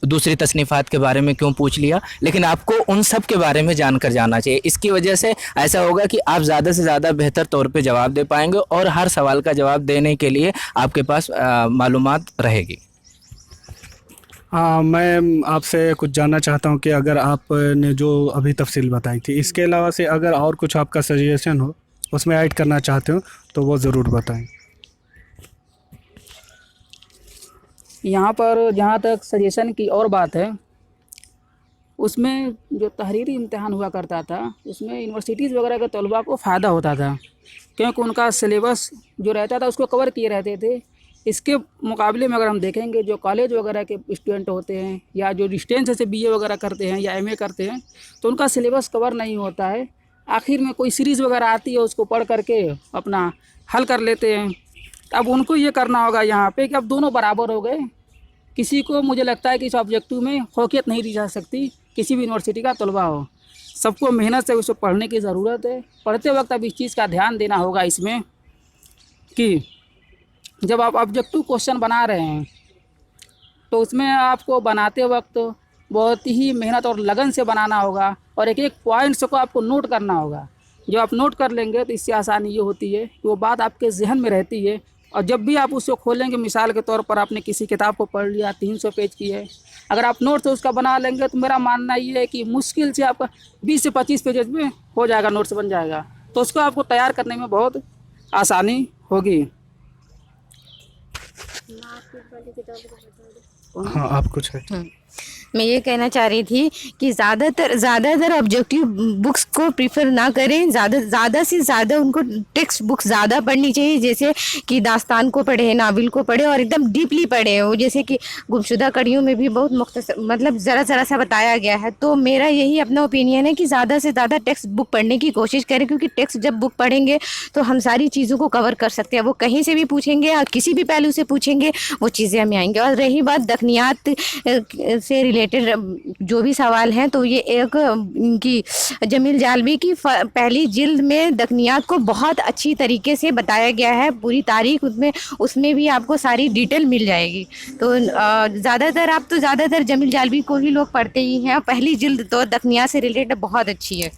दूसरी तसनीफ़ात के बारे में क्यों पूछ लिया। लेकिन आपको उन सब के बारे में जानकर जाना चाहिए। इसकी वजह से ऐसा होगा कि आप ज़्यादा से ज़्यादा बेहतर तौर पे जवाब दे पाएंगे और हर सवाल का जवाब देने के लिए आपके पास मालूमात रहेगी। मैं आपसे कुछ जानना चाहता हूं कि अगर आपने जो अभी तफसील बताई थी, इसके अलावा से अगर और कुछ आपका सजेशन हो उसमें ऐड करना चाहते हो तो वो ज़रूर बताएं। यहाँ पर जहाँ तक सजेशन की और बात है, उसमें जो तहरीरी इम्तिहान हुआ करता था उसमें यूनिवर्सिटीज़ वगैरह के तलबा को फ़ायदा होता था, क्योंकि उनका सिलेबस जो रहता था उसको कवर किए रहते थे। इसके मुकाबले में अगर हम देखेंगे जो कॉलेज वगैरह के स्टूडेंट होते हैं या जो डिस्टेंस से बीए वगैरह करते हैं या एमए करते हैं, तो उनका सिलेबस कवर नहीं होता है। आखिर में कोई सीरीज़ वगैरह आती है उसको पढ़ करके अपना हल कर लेते हैं। अब उनको ये करना होगा यहाँ पे कि अब दोनों बराबर हो गए किसी को मुझे लगता है कि इस ऑब्जेक्टिव में फोकियत नहीं दी जा सकती, किसी भी यूनिवर्सिटी का तलबा हो। सबको मेहनत से उसे पढ़ने की ज़रूरत है। पढ़ते वक्त अब इस चीज़ का ध्यान देना होगा इसमें कि जब आप ऑब्जेक्टिव क्वेश्चन बना रहे हैं तो उसमें आपको बनाते वक्त बहुत ही मेहनत और लगन से बनाना होगा और एक एक पॉइंट्स को आपको नोट करना होगा। जब आप नोट कर लेंगे तो इससे आसानी ये होती है कि वो बात आपके जहन में रहती है और जब भी आप उसको खोलेंगे, मिसाल के तौर पर आपने किसी किताब को पढ़ लिया, 300 पेज की है, अगर आप नोट से उसका बना लेंगे तो मेरा मानना ये है कि मुश्किल से आपका 20 से 25 पेजेज में हो जाएगा, नोट्स बन जाएगा। तो उसको आपको तैयार करने में बहुत आसानी होगी। हाँ, आप कुछ है। मैं ये कहना चाह रही थी कि ज़्यादातर ऑब्जेक्टिव बुक्स को प्रीफर ना करें, ज़्यादा से ज़्यादा उनको टेक्स्ट बुक्स ज़्यादा पढ़नी चाहिए, जैसे कि दास्तान को पढ़े, नावल को पढ़े और एकदम डीपली पढ़े। वो जैसे कि गुमशुदा कड़ियों में भी बहुत मुख्तसर मतलब ज़रा सा बताया गया है। तो मेरा यही अपना ओपिनियन है कि ज़्यादा से ज़्यादा टेक्स्ट बुक पढ़ने की कोशिश करें, क्योंकि टेक्स्ट जब बुक पढ़ेंगे तो हम सारी चीज़ों को कवर कर सकते हैं। वो कहीं से भी पूछेंगे या किसी भी पहलू से पूछेंगे, वो चीज़ें हमें आएंगी। और रही बात दफनियात से रिलेटेड जो भी सवाल हैं, तो ये एक इनकी जमील जालवी की पहली जिल्द में दफनियात को बहुत अच्छी तरीके से बताया गया है, पूरी तारीख उसमें भी आपको सारी डिटेल मिल जाएगी। तो ज़्यादातर जमील जालवी को ही लोग पढ़ते ही हैं। पहली जिल्द तो दफनियात से रिलेटेड बहुत अच्छी है।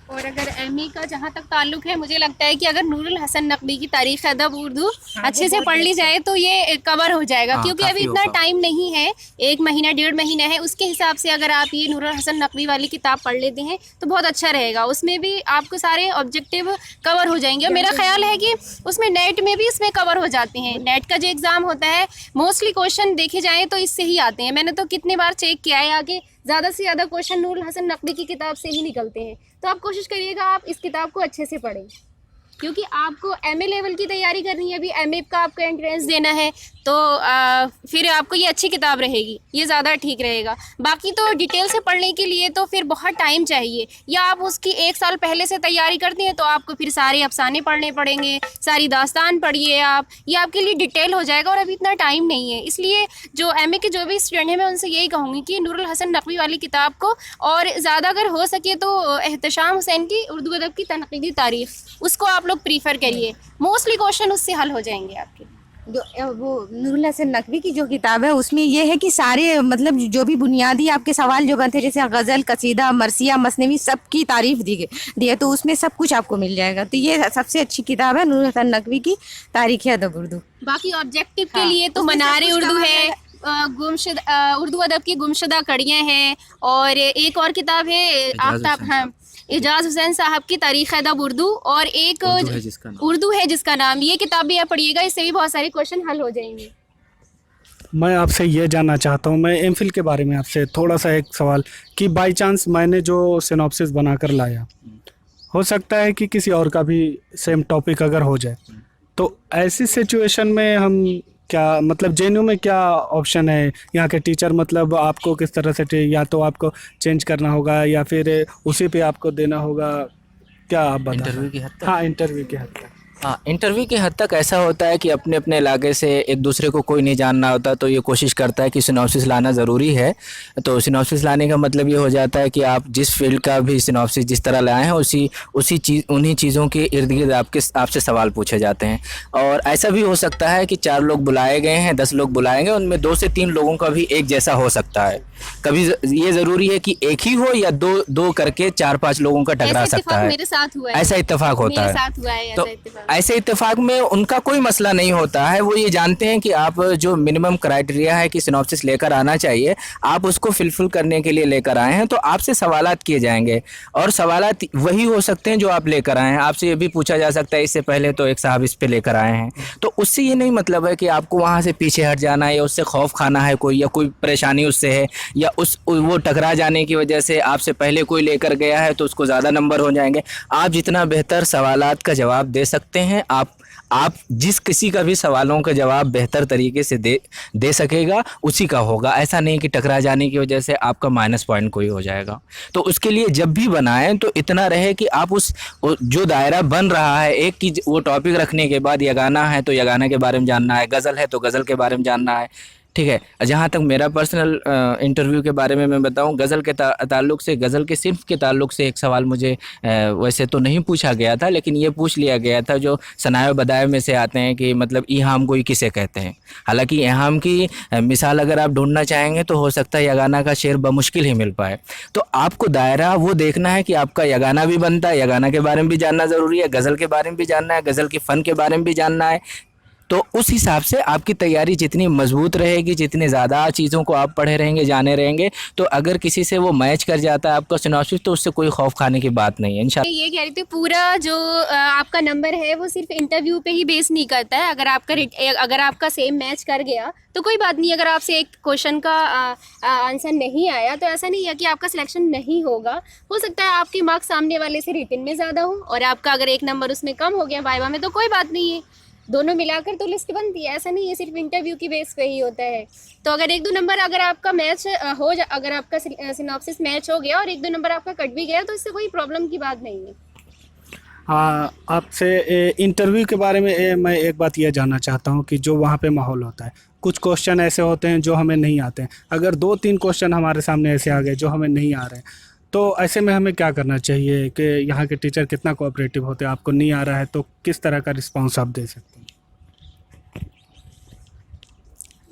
और अगर एमए का जहाँ तक ताल्लुक है, मुझे लगता है कि अगर नूरुल हसन नकवी की तारीख अदब उर्दू अच्छे से पढ़ ली जाए तो ये कवर हो जाएगा। क्योंकि अभी इतना टाइम नहीं है, 1 महीना 1.5 महीना है, उसके हिसाब से अगर आप ये नूरुल हसन नकवी वाली किताब पढ़ लेते हैं तो बहुत अच्छा रहेगा। उसमें भी आपको सारे ऑब्जेक्टिव कवर हो जाएंगे। और मेरा ख्याल है कि उसमें नेट में भी इसमें कवर हो जाते हैं। नेट का जो एग्ज़ाम होता है, मोस्टली क्वेश्चन देखे जाएँ तो इससे ही आते हैं। मैंने तो कितनी बार चेक किया है, आगे ज़्यादा से ज़्यादा क्वेश्चन नूरुल हसन नकवी की किताब से ही निकलते हैं। तो आप कोशिश करिएगा आप इस किताब को अच्छे से पढ़ें, क्योंकि आपको एमए लेवल की तैयारी करनी है। अभी एमए का आपको एंट्रेंस देना है, तो फिर आपको ये अच्छी किताब रहेगी, ये ज़्यादा ठीक रहेगा। बाकी तो डिटेल से पढ़ने के लिए तो फिर बहुत टाइम चाहिए, या आप उसकी 1 साल पहले से तैयारी करते हैं तो आपको फिर सारे अफसाने पढ़ने पड़ेंगे, सारी दास्तान पढ़िए आप, ये आपके लिए डिटेल हो जाएगा। और अभी इतना टाइम नहीं है, इसलिए जो एमए के जो भी स्टूडेंट हैं, मैं उनसे यही कहूँगी कि नूरुल हसन नकवी वाली किताब को, और ज़्यादा अगर हो सके तो एहतशाम हुसैन की उर्दू अदब की तनक़ीदी तारीख़, उसको आप लोग प्रीफर करिए। मोस्टली क्वेश्चन उससे हल हो जाएंगे आपके। वो नूरुल हसन नकवी की जो किताब है उसमें ये है कि सारे मतलब जो भी बुनियादी आपके सवाल जो बनते हैं, जैसे गज़ल, कसीदा, मरसिया, मसनवी, सब की तारीफ़ दी है, तो उसमें सब कुछ आपको मिल जाएगा। तो ये सबसे अच्छी किताब है नूरुल हसन नकवी की तारीख़ अदब उर्दू। बाकी ऑब्जेक्टिव के लिए तो मनारे उर्दू है, उर्दू अदब की गुमशुदा कड़ियाँ हैं, और एक और किताब है आफ्ताब, हाँ, एजाज हुसैन साहब की तारीख़ अदब उर्दू, और एक उर्दू है जिसका नाम, ये किताब भी आप पढ़िएगा, इससे भी बहुत सारे क्वेश्चन हल हो जाएंगे। मैं आपसे ये जानना चाहता हूँ, मैं एमफिल के बारे में आपसे थोड़ा सा एक सवाल, कि बाय चांस मैंने जो सिनॉप्सिस बनाकर लाया, हो सकता है कि किसी और का भी सेम टॉपिक अगर हो जाए, तो ऐसी सिचुएशन में हम क्या मतलब जेएनयू में क्या ऑप्शन है? यहाँ के टीचर मतलब आपको किस तरह से या तो आपको चेंज करना होगा या फिर उसी पे आपको देना होगा, क्या आप बता? इंटरव्यू की हद तक? हाँ, इंटरव्यू की हद तक। हाँ, इंटरव्यू की हद तक ऐसा होता है कि अपने अपने इलाके से एक दूसरे को कोई नहीं जानना होता, तो ये कोशिश करता है कि सिनॉप्सिस लाना ज़रूरी है। तो सिनॉप्सिस लाने का मतलब ये हो जाता है कि आप जिस फील्ड का भी सिनॉप्सिस जिस तरह लाए हैं उन्हीं चीज़ों के इर्द गिर्द आपसे सवाल पूछे जाते हैं। और ऐसा भी हो सकता है कि 4 लोग बुलाए गए हैं, 10 लोग बुलाएंगे, उनमें 2 से 3 लोगों का भी एक जैसा हो सकता है। कभी ये ज़रूरी है कि एक ही हो या दो करके 4-5 लोगों का टकरा सकता है। मेरे साथ हुआ है, ऐसा इत्तेफाक होता है। मेरे साथ हुआ है तो ऐसे इत्तेफाक में उनका कोई मसला नहीं होता है। वो ये जानते हैं कि आप जो मिनिमम क्राइटेरिया है कि सिनॉप्सिस लेकर आना चाहिए, आप उसको फिलफिल करने के लिए लेकर आए हैं, तो आपसे सवालात किए जाएंगे और सवालात वही हो सकते हैं जो आप लेकर आए हैं। आपसे ये भी पूछा जा सकता है इससे पहले तो एक साहब इस पे लेकर आए हैं, तो उससे ये नहीं मतलब है कि आपको वहाँ से पीछे हट जाना है या उससे खौफ खाना है कोई, या कोई परेशानी उससे है, या वो टकरा जाने की वजह से आपसे पहले कोई लेकर गया है तो उसको ज़्यादा नंबर हो जाएंगे। आप जितना बेहतर सवालात का जवाब दे सकते हैं, आप जिस किसी का भी सवालों का जवाब बेहतर तरीके से दे सकेगा उसी का होगा। ऐसा नहीं कि टकरा जाने की वजह से आपका माइनस पॉइंट कोई हो जाएगा। तो उसके लिए जब भी बनाएं तो इतना रहे कि आप उस जो दायरा बन रहा है, एक की वो टॉपिक रखने के बाद यगाना है तो यगाना के बारे में जानना है, गज़ल है तो गज़ल के बारे में जानना है, ठीक है। जहाँ तक मेरा पर्सनल इंटरव्यू के बारे में मैं बताऊं, गज़ल के ताल्लुक़ से, गज़ल के सिर्फ के ताल्लुक़ से एक सवाल मुझे वैसे तो नहीं पूछा गया था, लेकिन ये पूछ लिया गया था जो सनाए बदाए में से आते हैं कि मतलब ईहाम कोई किसे कहते हैं। हालांकि ईहाम की मिसाल अगर आप ढूंढना चाहेंगे तो हो सकता है यगाना का शेर बमुश्किल ही मिल पाए। तो आपको दायरा वो देखना है कि आपका यगाना भी बनता है, यगाना के बारे में भी जानना ज़रूरी है, गज़ल के बारे में भी जानना है, गज़ल के फ़न के बारे में भी जानना है। तो उस हिसाब से आपकी तैयारी जितनी मजबूत रहेगी, जितनी ज़्यादा चीज़ों को आप पढ़े रहेंगे, जाने रहेंगे, तो अगर किसी से वो मैच कर जाता है आपका सिनॉप्सिस, तो उससे कोई खौफ खाने की बात नहीं है इंशाल्लाह। ये कह रही थी पूरा जो आपका नंबर है वो सिर्फ इंटरव्यू पे ही बेस नहीं करता है। अगर आपका सेम मैच कर गया तो कोई बात नहीं। अगर आपसे एक क्वेश्चन का आंसर नहीं आया तो ऐसा नहीं है कि आपका सिलेक्शन नहीं होगा। हो सकता है आपके मार्क्स सामने वाले से रिटन में ज़्यादा हो और आपका अगर एक नंबर उसमें कम हो गया वाइवा में, तो कोई बात नहीं है, दोनों मिलाकर तो लिस्ट बनती है। ऐसा नहीं है सिर्फ इंटरव्यू की बेस पे ही होता है। तो अगर एक दो नंबर अगर आपका मैच अगर आपका सिनॉप्सिस मैच हो गया और एक दो नंबर आपका कट भी गया तो इससे कोई प्रॉब्लम की बात नहीं है। आपसे इंटरव्यू के बारे में मैं एक बात यह जानना चाहता हूँ कि जो वहाँ पे माहौल होता है, कुछ क्वेश्चन ऐसे होते हैं जो हमें नहीं आते हैं। अगर 2-3 क्वेश्चन हमारे सामने ऐसे आ गए जो हमें नहीं आ रहे हैं, तो ऐसे में हमें क्या करना चाहिए कि यहाँ के टीचर कितना कोऑपरेटिव होते हैं? आपको नहीं आ रहा है तो किस तरह का रिस्पांस आप दे सकते हैं?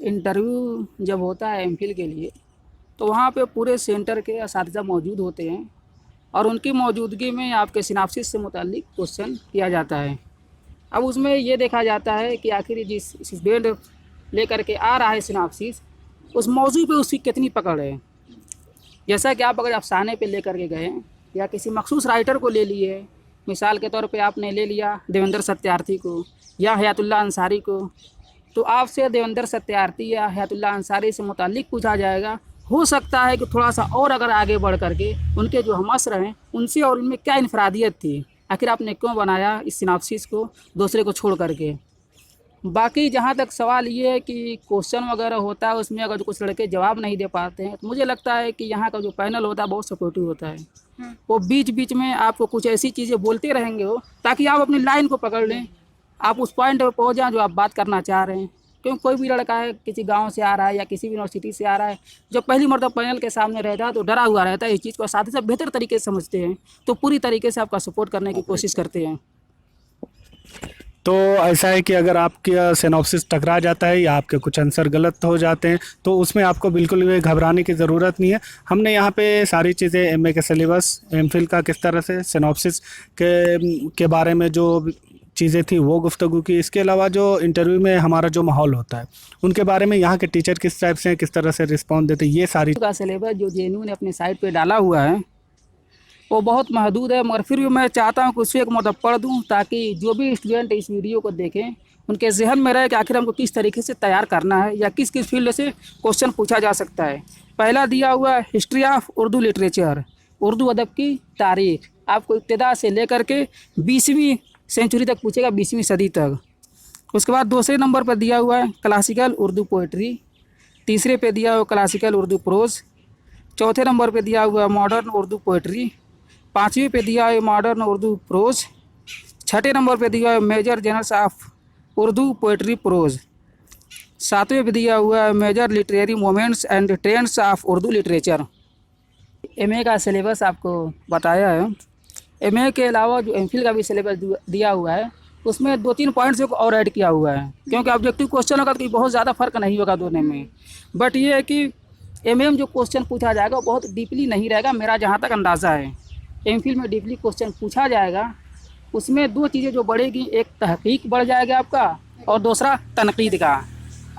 इंटरव्यू जब होता है एमफिल के लिए तो वहाँ पे पूरे सेंटर के असातिज़ा मौजूद होते हैं और उनकी मौजूदगी में आपके सिनॉप्सिस से मुताल्लिक क्वेश्चन किया जाता है। अब उसमें ये देखा जाता है कि आखिर जिस स्टूडेंट लेकर के आ रहा है सिनॉप्सिस, उस मौजू पे उसकी कितनी पकड़ है। जैसा कि आप अगर अफसाने पे लेकर के गए या किसी मखसूस राइटर को ले लिए, मिसाल के तौर पे आपने ले लिया देवेंद्र सत्यार्थी को या हयातुल्लाह अंसारी को, तो आपसे देवेंद्र सत्यार्थी या हयातुल्लाह अंसारी से मुताल्लिक पूछा जाएगा। हो सकता है कि थोड़ा सा और अगर आगे बढ़ करके उनके जो हम असर हैं उनसे और उनमें क्या इनफरादियत थी, आखिर आपने क्यों बनाया इस सिनॉप्सिस को दूसरे को छोड़ करके। बाकी जहाँ तक सवाल ये है कि क्वेश्चन वगैरह होता है उसमें अगर कुछ लड़के जवाब नहीं दे पाते हैं तो मुझे लगता है कि यहाँ का जो पैनल होता है बहुत सपोर्टिव होता है। वो बीच बीच में आपको कुछ ऐसी चीज़ें बोलते रहेंगे हो ताकि आप अपनी लाइन को पकड़ लें, आप उस पॉइंट पर पहुँच जाएँ जो आप बात करना चाह रहे हैं। क्योंकि कोई भी लड़का है किसी गांव से आ रहा है या किसी भी यूनिवर्सिटी से आ रहा है, जो पहली मर्तबा पैनल के सामने रहता है तो डरा हुआ रहता है। इस चीज़ को साथ ही साथ बेहतर तरीके से समझते हैं तो पूरी तरीके से आपका सपोर्ट करने की कोशिश करते हैं। तो ऐसा है कि अगर आपका सिनॉप्सिस टकरा जाता है या आपके कुछ आंसर गलत हो जाते हैं तो उसमें आपको बिल्कुल भी घबराने की ज़रूरत नहीं है। हमने यहाँ पे सारी चीज़ें एमए के सिलेबस, एमफिल का किस तरह से सिनॉप्सिस के बारे में जो चीज़ें थी वो गुफ्तगू की। इसके अलावा जो इंटरव्यू में हमारा जो माहौल होता है उनके बारे में, यहाँ के टीचर किस टाइप से हैं, किस तरह से रिस्पॉन्स देते हैं, ये सारी का सिलेबस जो जेएनयू ने अपनी साइट पे डाला हुआ है वो बहुत महदूद है, मगर फिर भी मैं चाहता हूँ कि उसको एक मतलब पढ़ दूँ ताकि जो भी स्टूडेंट इस वीडियो को देखें उनके जहन में रहे कि आखिर हमको किस तरीके से तैयार करना है या किस किस फील्ड से क्वेश्चन पूछा जा सकता है। पहला दिया हुआ है history of Urdu literature, Urdu अदब की तारीख। आपको इब्तिदा से लेकर के 20वीं सेंचुरी तक पूछेगा, 20वीं सदी तक। उसके बाद दूसरे नंबर पर दिया हुआ है क्लासिकल उर्दू पोइट्री, तीसरे पे दिया हुआ क्लासिकल उर्दू प्रोज, चौथे नंबर पे दिया हुआ मॉडर्न उर्दू पोइट्री, पाँचवें पे दिया है मॉडर्न उर्दू प्रोज, छठे नंबर पे दिया है major generals of Urdu poetry prose, सातवें पे दिया हुआ है major literary moments and trends of Urdu literature. MA का सिलेबस आपको बताया है। एमए के अलावा जो एमफिल का भी सिलेबस दिया हुआ है उसमें 2-3 पॉइंट्स को और ऐड किया हुआ है, क्योंकि ऑब्जेक्टिव क्वेश्चन होगा तो बहुत ज़्यादा फर्क नहीं होगा दोनों में। बट ये है कि एमए में जो क्वेश्चन पूछा जाएगा वो बहुत डीपली नहीं रहेगा, मेरा जहाँ तक अंदाज़ा है। एमफिल में डीपली क्वेश्चन पूछा जाएगा, उसमें 2 चीज़ें जो बढ़ेगी, एक तहकीक बढ़ जाएगा आपका और दूसरा तनकीद का।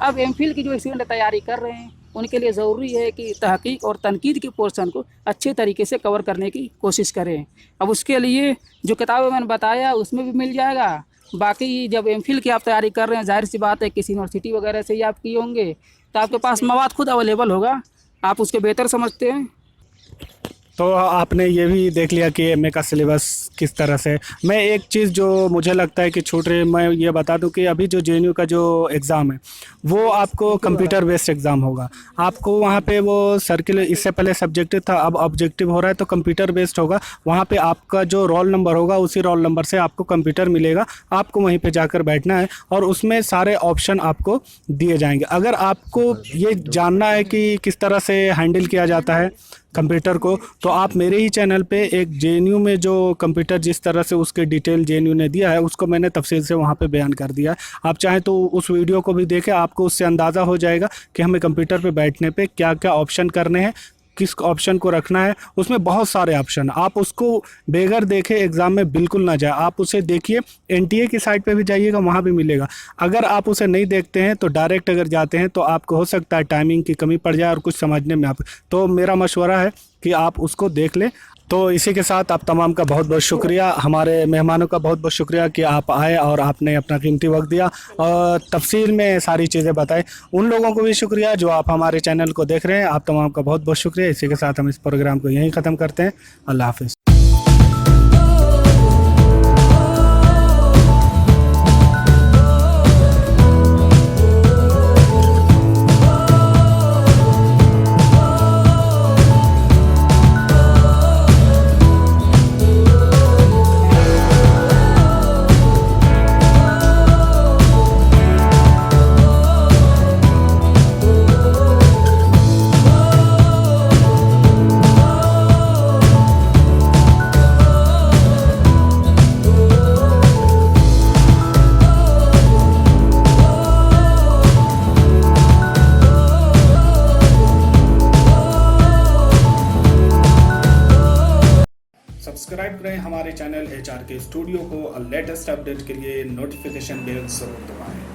अब एमफिल की जो स्टूडेंट तैयारी कर रहे हैं उनके लिए ज़रूरी है कि तहकीक और तनकीद के पोर्शन को अच्छे तरीके से कवर करने की कोशिश करें। अब उसके लिए जो किताबें मैंने बताया उसमें भी मिल जाएगा। बाकी जब एमफिल की आप तैयारी कर रहे हैं, जाहिर सी बात है किसी यूनिवर्सिटी वगैरह से ही आप किए होंगे तो आपके पास मवाद खुद अवेलेबल होगा, आप उसके बेहतर समझते हैं। तो आपने ये भी देख लिया कि एमए का सिलेबस किस तरह से। मैं एक चीज़ जो मुझे लगता है कि छूट रही है, मैं ये बता दूं कि अभी जो जेएनयू का जो एग्ज़ाम है वो आपको कंप्यूटर बेस्ड एग्ज़ाम होगा। आपको वहाँ पे वो सर्किल, इससे पहले सब्जेक्टिव था, अब ऑब्जेक्टिव हो रहा है तो कंप्यूटर बेस्ड होगा। वहाँ पे आपका जो रोल नंबर होगा उसी रोल नंबर से आपको कंप्यूटर मिलेगा, आपको वहीं पे जाकर बैठना है और उसमें सारे ऑप्शन आपको दिए जाएंगे। अगर आपको ये जानना है कि किस तरह से हैंडल किया जाता है कंप्यूटर को, तो आप मेरे ही चैनल पे एक जेएनयू में जो कंप्यूटर जिस तरह से उसके डिटेल जेएनयू ने दिया है उसको मैंने तफसील से वहाँ पे बयान कर दिया है। आप चाहें तो उस वीडियो को भी देखें, आपको उससे अंदाज़ा हो जाएगा कि हमें कंप्यूटर पे बैठने पे क्या क्या ऑप्शन करने हैं, किस ऑप्शन को रखना है। उसमें बहुत सारे ऑप्शन, आप उसको बेगर देखे एग्ज़ाम में बिल्कुल ना जाए, आप उसे देखिए। एनटीए की साइट पे भी जाइएगा, वहाँ भी मिलेगा। अगर आप उसे नहीं देखते हैं तो डायरेक्ट अगर जाते हैं तो आपको हो सकता है टाइमिंग की कमी पड़ जाए और कुछ समझने में आप, तो मेरा मशवरा है कि आप उसको देख लें। तो इसी के साथ आप तमाम का बहुत बहुत शुक्रिया, हमारे मेहमानों का बहुत बहुत शुक्रिया कि आप आए और आपने अपना कीमती वक्त दिया और तफसील में सारी चीज़ें बताई। उन लोगों को भी शुक्रिया जो आप हमारे चैनल को देख रहे हैं, आप तमाम का बहुत बहुत शुक्रिया। इसी के साथ हम इस प्रोग्राम को यहीं ख़त्म करते हैं। अल्लाह हाफिज़। सब्सक्राइब करें हमारे चैनल HR के स्टूडियो को और लेटेस्ट अपडेट के लिए नोटिफिकेशन बेल जरूर दबाएं।